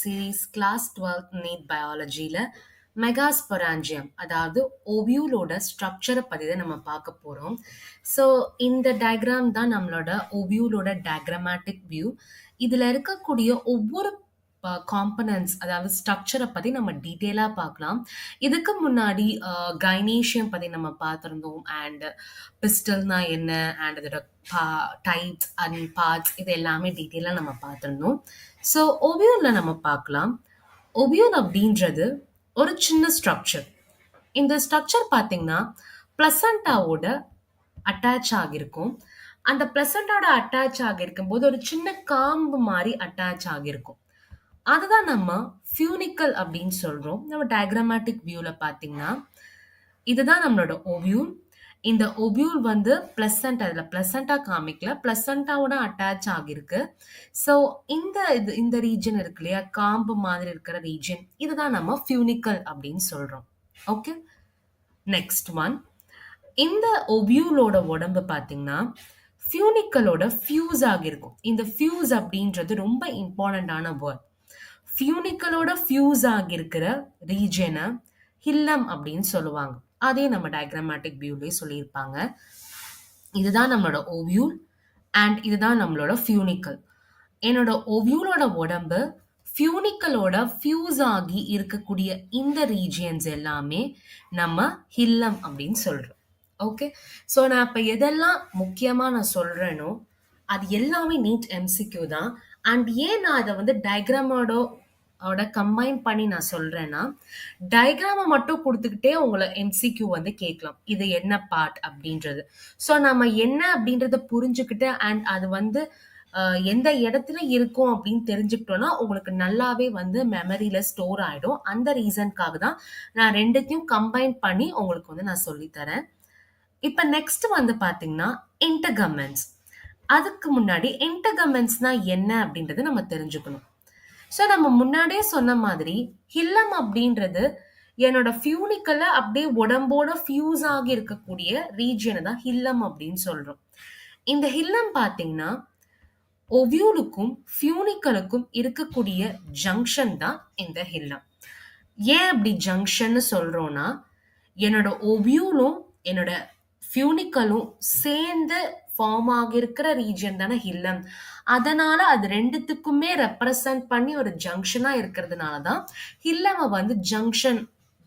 Series class 12th NEET பயாலஜியில் megasporangium அதாவது ஓவியூலோட ஸ்ட்ரக்சரை பற்றி தான் நம்ம பார்க்க போகிறோம். ஸோ இந்த டயக்ராம் தான் நம்மளோட ஓவியூலோட டயக்ராமேட்டிக் வியூ. இதில் இருக்கக்கூடிய ஒவ்வொரு காம்பனன்ட்ஸ் அதாவது ஸ்ட்ரக்சரை பற்றி நம்ம டீட்டெயிலாக பார்க்கலாம். இதுக்கு முன்னாடி கைனீஷியம் பற்றி நம்ம பார்த்துருந்தோம் அண்ட் பிஸ்டல்னா என்ன அண்ட் அதோட டைப்ஸ் அண்ட் பார்ட்ஸ் இது எல்லாமே டீட்டெயிலாக நம்ம பார்த்துருந்தோம். ஸோ ஓவியூலில் நம்ம பார்க்கலாம். ஓவியூல் அப்படின்றது ஒரு சின்ன ஸ்ட்ரக்சர். இந்த ஸ்ட்ரக்சர் பார்த்தீங்கன்னா பிளசண்டாவோட அட்டாச் ஆகியிருக்கும். அந்த பிளசண்டாவோட அட்டாச் ஆகியிருக்கும் போது ஒரு சின்ன காம்பு மாதிரி அட்டாச் ஆகியிருக்கும். அதுதான் நம்ம ஃபியூனிக்கல் அப்படின்னு சொல்றோம். நம்ம டயக்ராமேட்டிக் வியூல பார்த்தீங்கன்னா இதுதான் நம்மளோட ஓவியூல். இந்த ஓவியூல் வந்து பிளசண்டா, அதுல பிளசண்டா காமிக்கல, பிளசண்டாவோட அட்டாச் ஆகிருக்கு. ஸோ இந்த ரீஜன் இருக்கு இல்லையா, காம்பு மாதிரி இருக்கிற ரீஜன், இதுதான் நம்ம ஃபியூனிக்கல் அப்படின்னு சொல்றோம். Okay, next one. இந்த ஓவியூலோட உடம்பு பார்த்தீங்கன்னா ஃபியூனிக்கலோட ஃபியூஸ் ஆகிருக்கும். இந்த ஃபியூஸ் அப்படின்றது ரொம்ப இம்பார்ட்டண்டான வேர்ட். ஃபியூனிக்கலோட ஃபியூஸ் ஆகியிருக்கிற ரீஜனை ஹில்லம் அப்படின்னு சொல்லுவாங்க. அதே நம்ம டயக்ராமேட்டிக் வியூலயே சொல்லியிருப்பாங்க. இதுதான் நம்மளோட ஓவியூல் அண்ட் இதுதான் நம்மளோட ஃபியூனிக்கல். என்னோட ஓவியூலோட உடம்பு ஃபியூனிக்கலோட ஃபியூஸ் ஆகி இருக்கக்கூடிய இந்த ரீஜியன்ஸ் எல்லாமே நம்ம ஹில்லம் அப்படின்னு சொல்றோம். ஓகே, ஸோ நான் இப்போ எதெல்லாம் முக்கியமாக நான் சொல்கிறேனோ அது எல்லாமே நீட் எம்சிக்யூ தான். அண்ட் ஏன் நான் அதை வந்து டயக்ராமோட கம்பைன் பண்ணி நான் சொல்கிறேன்னா, டயக்ராமை மட்டும் கொடுத்துக்கிட்டே உங்களை எம்சிக்யூ வந்து கேட்கலாம், இது என்ன பார்ட் அப்படின்றது. ஸோ நம்ம என்ன அப்படின்றத புரிஞ்சுக்கிட்டு அண்ட் அது வந்து எந்த இடத்துல இருக்கும் அப்படின்னு தெரிஞ்சுக்கிட்டோன்னா உங்களுக்கு நல்லாவே வந்து மெமரியில் ஸ்டோர் ஆகிடும். அந்த ரீசனுக்காக தான் நான் ரெண்டுத்தையும் கம்பைன் பண்ணி உங்களுக்கு வந்து நான் சொல்லித்தரேன். இப்போ நெக்ஸ்ட் வந்து பார்த்தீங்கன்னா இன்டர்கமெண்ட்ஸ். அதுக்கு முன்னாடி இன்டர்கமெண்ட்ஸ்னா என்ன அப்படின்றத நம்ம தெரிஞ்சுக்கணும். ஸோ நம்ம முன்னாடியே சொன்ன மாதிரி ஹில்லம் அப்படின்றது என்னோட ஃபியூனிக்கல அப்படியே உடம்போட ஃபியூஸ் ஆகி இருக்கக்கூடிய ரீஜியனை தான் ஹில்லம் அப்படின்னு சொல்றோம். இந்த ஹில்லம் பார்த்தீங்கன்னா ஓவியூலுக்கும் ஃபியூனிக்கலுக்கும் இருக்கக்கூடிய ஜங்ஷன் தான் இந்த ஹில்லம். ஏன் அப்படி ஜங்ஷன்னு சொல்றோம்னா, என்னோட ஓவியூலும் என்னோட ஃபியூனிக்கலும் சேர்ந்து ஃபார்ம் ஆகியிருக்கிற ரீஜன் தானே ஹில்லம். அதனால அது ரெண்டுத்துக்குமே ரெப்ரசன்ட் பண்ணி ஒரு ஜங்ஷனா இருக்கிறதுனால தான் ஹில்லமை வந்து junction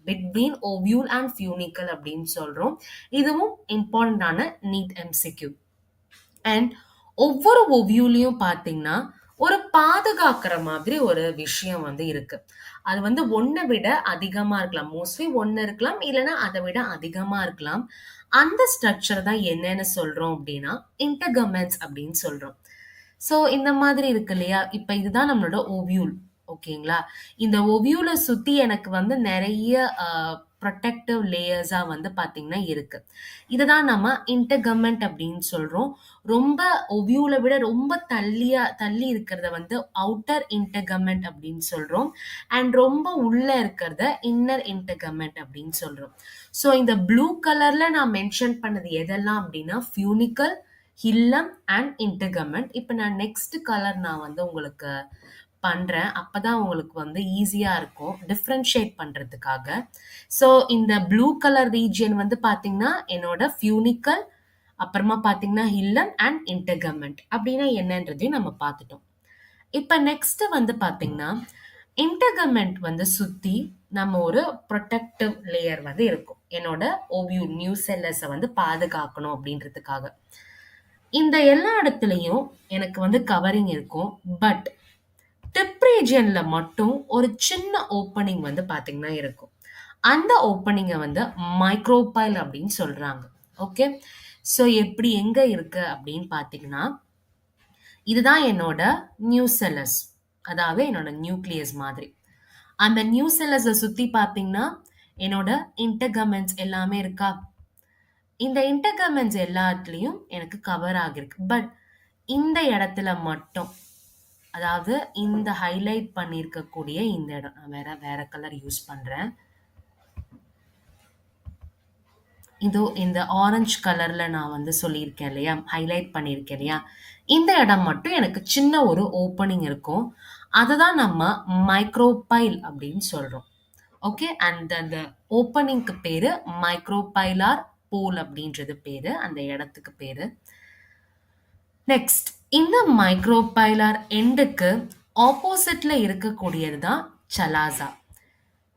between ovule and funicle அப்படின்னு சொல்றோம். இதுவும் இம்பார்ட்டண்டான நீட் எம்சிக்யூ. அண்ட் ஒவ்வொரு ஓவியூலையும் பார்த்தீங்கன்னா ஒரு பாதுகாக்கிற மாதிரி ஒரு விஷயம் வந்து இருக்கு. அது வந்து ஒன்றை விட அதிகமா இருக்கலாம், மோஸ்ட்லி ஒன்று இருக்கலாம், இல்லைன்னா அதை விட அதிகமா இருக்கலாம். அந்த ஸ்ட்ரக்சர் தான் என்னன்னு சொல்றோம் அப்படின்னா இன்டர்கமெண்ட்ஸ் அப்படின்னு சொல்றோம். ஸோ இந்த மாதிரி இருக்கு இல்லையா, இப்போ இதுதான் நம்மளோட ஓவியூல். ஓகேங்களா, இந்த ஓவியூலை சுத்தி எனக்கு வந்து நிறைய ப்ரொடெக்டிவ் லேயர்ஸாக வந்து பார்த்தீங்கன்னா இருக்கு. இதுதான் நம்ம இன்டர்கமெண்ட் அப்படின்னு சொல்றோம். ரொம்ப ஓவியூலை விட ரொம்ப தள்ளி இருக்கிறத வந்து அவுட்டர் இன்டர்கமெண்ட் அப்படின்னு சொல்றோம். அண்ட் ரொம்ப உள்ள இருக்கிறத இன்னர் இன்டர்கமெண்ட் அப்படின்னு சொல்றோம். ஸோ இந்த ப்ளூ கலர்ல நான் மென்ஷன் பண்ணது எதெல்லாம் அப்படின்னா ஃபியூனிக்கல், ஹில்லம் அண்ட் இன்டர்கமெண்ட். இப்போ நான் நெக்ஸ்ட் கலர் நான் வந்து உங்களுக்கு பண்றேன், அப்பதான் உங்களுக்கு வந்து ஈஸியா இருக்கும் டிஃப்ரென்ஷியேட் பண்றதுக்காக. ஸோ இந்த ப்ளூ கலர் ரீஜியன் வந்து பாத்தீங்கன்னா என்னோட ஃபியூனிக்கல், அப்புறமா பாத்தீங்கன்னா ஹில்லம் அண்ட் இன்டர்கமெண்ட் அப்படின்னா என்னன்றதையும் நம்ம பார்த்துட்டோம். இப்போ நெக்ஸ்ட் வந்து பாத்தீங்கன்னா இன்டர்கமெண்ட் வந்து சுத்தி நம்ம ஒரு ப்ரொடெக்டிவ் லேயர் வந்து இருக்கும். என்னோட ஓவியூல் நியூசெல்லஸை வந்து பாதுகாக்கணும் அப்படின்றதுக்காக இந்த எல்லா இடத்துலையும் எனக்கு வந்து கவரிங் இருக்கும். பட் டிப் ரீஜியன்ல மட்டும் ஒரு சின்ன ஓப்பனிங் வந்து பாத்தீங்கன்னா இருக்கும். அந்த ஓப்பனிங்கை வந்து மைக்ரோபைல் அப்படின்னு சொல்றாங்க. ஓகே, ஸோ எப்படி எங்க இருக்கு அப்படின்னு பாத்தீங்கன்னா இதுதான் என்னோட நியூசெல்லஸ், அதாவது என்னோட நியூக்ளியஸ் மாதிரி. அந்த நியூசெல்லஸை சுத்தி பாத்தீங்கன்னா என்னோட இன்டர்கமெண்ட்ஸ் எல்லாமே இருக்கா. இந்த இன்டர்கமெண்ட்ஸ் எல்லாத்துலயும் எனக்கு கவர் ஆகிருக்கு. பட் இந்த இடத்துல மட்டும், அதாவது இந்த ஹைலைட் பண்ணியிருக்கக்கூடிய இந்த இடம், நான் வேற கலர் யூஸ் பண்றேன். இதோ இந்த ஆரஞ்சு கலர்ல நான் வந்து சொல்லியிருக்கேன் இல்லையா, ஹைலைட் பண்ணியிருக்கேன் இல்லையா, இந்த இடம் மட்டும் எனக்கு சின்ன ஒரு ஓப்பனிங் இருக்கும். அத தான் நம்ம மைக்ரோபைல் அப்படின்னு சொல்றோம். ஓகே. அண்ட் அந்த ஓப்பனிங்க்கு பேரு மைக்ரோபைலார் போல் அப்படின்றது பேரு. அந்த இடத்துக்கு பேரு. நெக்ஸ்ட் இந்த மைக்ரோபைலார் எண்டுக்கு ஆப்போசிட்ல இருக்கக்கூடியது தான் சலாசா.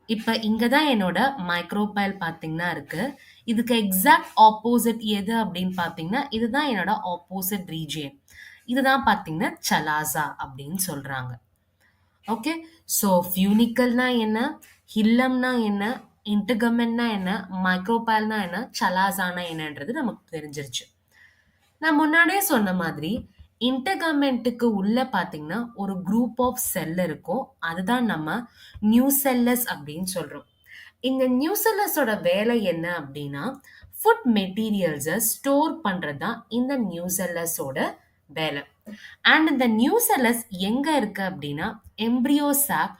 இப்ப இங்க தான் என்னோட மைக்ரோபைல் பார்த்தீங்கன்னா இருக்கு. இதுக்கு எக்ஸாக்ட் ஆப்போசிட் எது அப்படின்னு பார்த்தீங்கன்னா, இதுதான் என்னோட ஆப்போசிட் ரீஜியன். இதுதான் பார்த்தீங்கன்னா சலாசா அப்படின்னு சொல்றாங்க. ஓகே. ஸோ ஃபியூனிக்கல்னா என்ன? ஹில்லம்னா என்ன? இன்டர்கமென்ட்னா என்ன? மைக்ரோபைல்னா என்ன? சலாசானா என்னன்றது நமக்கு தெரிஞ்சிருச்சு. நான் முன்னாடியே சொன்ன மாதிரி இன்டர்கமெண்ட்டுக்கு உள்ள பார்த்தீங்கன்னா, ஒரு குரூப் ஆஃப் செல் இருக்கும். அதுதான் நம்ம நியூசெல்லஸ் அப்படின்னு சொல்றோம். இந்த நியூசெல்லஸோட வேலை என்ன அப்படின்னா, ஃபுட் மெட்டீரியல்ஸ ஸ்டோர் பண்றது தான் இந்த நியூசெல்லஸோட வேலை. அண்ட் இந்த நியூசெல்லஸ் எங்க இருக்கு அப்படின்னா, எம்ப்ரியோ சாக்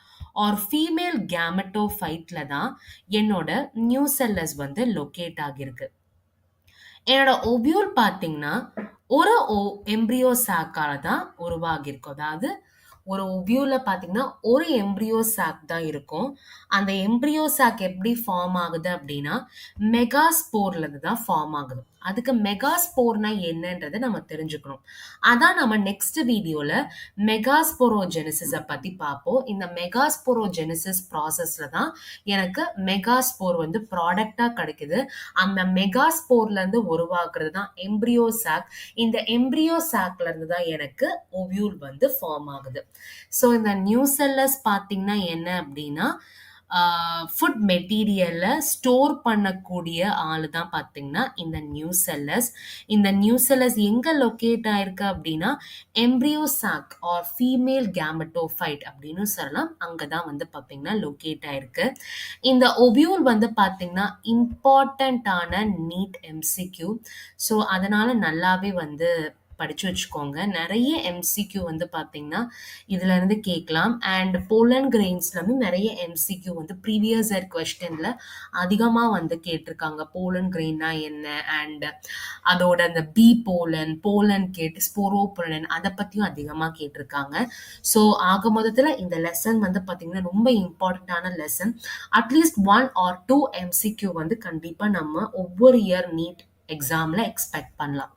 ஆர் ஃபீமேல் கேமெட்டோஃபைட்ல தான் என்னோட நியூசெல்லஸ் வந்து லொகேட் ஆகியிருக்கு. என்னோட ஓவியூல் பார்த்தீங்கன்னா, ஒரு எம்ப்ரியோ சாக்கால தான் உருவாகியிருக்கும். அதாவது ஒரு ஓவியூல பார்த்தீங்கன்னா, ஒரு எம்ப்ரியோ சாக் தான் இருக்கும். அந்த எம்ப்ரியோ சாக் எப்படி ஃபார்ம் ஆகுது அப்படின்னா, மெகாஸ்போர்லேருந்து தான் ஃபார்ம் ஆகுது. அதுக்கு மெகாஸ்போர்னா என்னன்றத நம்ம தெரிஞ்சுக்கணும். அதான் நம்ம நெக்ஸ்ட் வீடியோல மெகாஸ்போரோஜெனிசிஸ பத்தி பார்ப்போம். இந்த மெகாஸ்போரோஜெனிசிஸ் ப்ராசஸ்ல தான் எனக்கு மெகாஸ்போர் வந்து ப்ராடக்ட்டா கிடைக்குது. அந்த மெகாஸ்போர்ல இருந்து உருவாக்குறது தான் எம்ப்ரியோ சாக். இந்த எம்ப்ரியோ சாக்ல இருந்து தான் எனக்கு ஓவியூல் வந்து ஃபார்ம் ஆகுது. ஸோ இந்த நியூசெல்லஸ் பார்த்தீங்கன்னா என்ன அப்படின்னா, ஃபுட் மெட்டீரியலை ஸ்டோர் பண்ணக்கூடிய ஆளு தான் பார்த்தீங்கன்னா இந்த நியூசெல்லஸ். இந்த நியூசெல்லஸ் எங்க லொகேட் ஆயிருக்கு அப்படின்னா, embryo chalk or female gametophyte அப்படின்னு சொல்லலாம். அங்க தான் வந்து பார்த்தீங்கன்னா லொகேட் ஆயிருக்கு. இந்த ஓவியூல் வந்து பார்த்தீங்கன்னா, இம்பார்ட்டன்ட்டான நீட் எம்சிக்யூ. ஸோ அதனால நல்லாவே வந்து படிச்சு வச்சுக்கோங்க. நெறைய எம்சிக்யூ வந்து பார்த்தீங்கன்னா, இதுலருந்து கேட்கலாம். அண்ட் போலன் கிரெயின்ஸ்லருந்து நெறைய எம்சிக்யூ வந்து ப்ரீவியஸ் இயர் கொஸ்டின்ல அதிகமா வந்து கேட்டிருக்காங்க. போலன் கிரெயின்னா என்ன? அண்ட் அதோட அந்த பி போலன், போலன் கேட், ஸ்போரோபோலன் அத பத்தியும் அதிகமா கேட்டிருக்காங்க. ஸோ ஆக மொத்தத்துல இந்த லெசன் வந்து பார்த்தீங்கன்னா, ரொம்ப இம்பார்ட்டன்ட்டான லெசன். அட்லீஸ்ட் 1 ஆர் 2 எம்சிக்யூ வந்து கண்டிப்பா நம்ம ஒவ்வொரு இயர் நீட் எக்ஸாம்ல எக்ஸ்பெக்ட் பண்ணலாம்.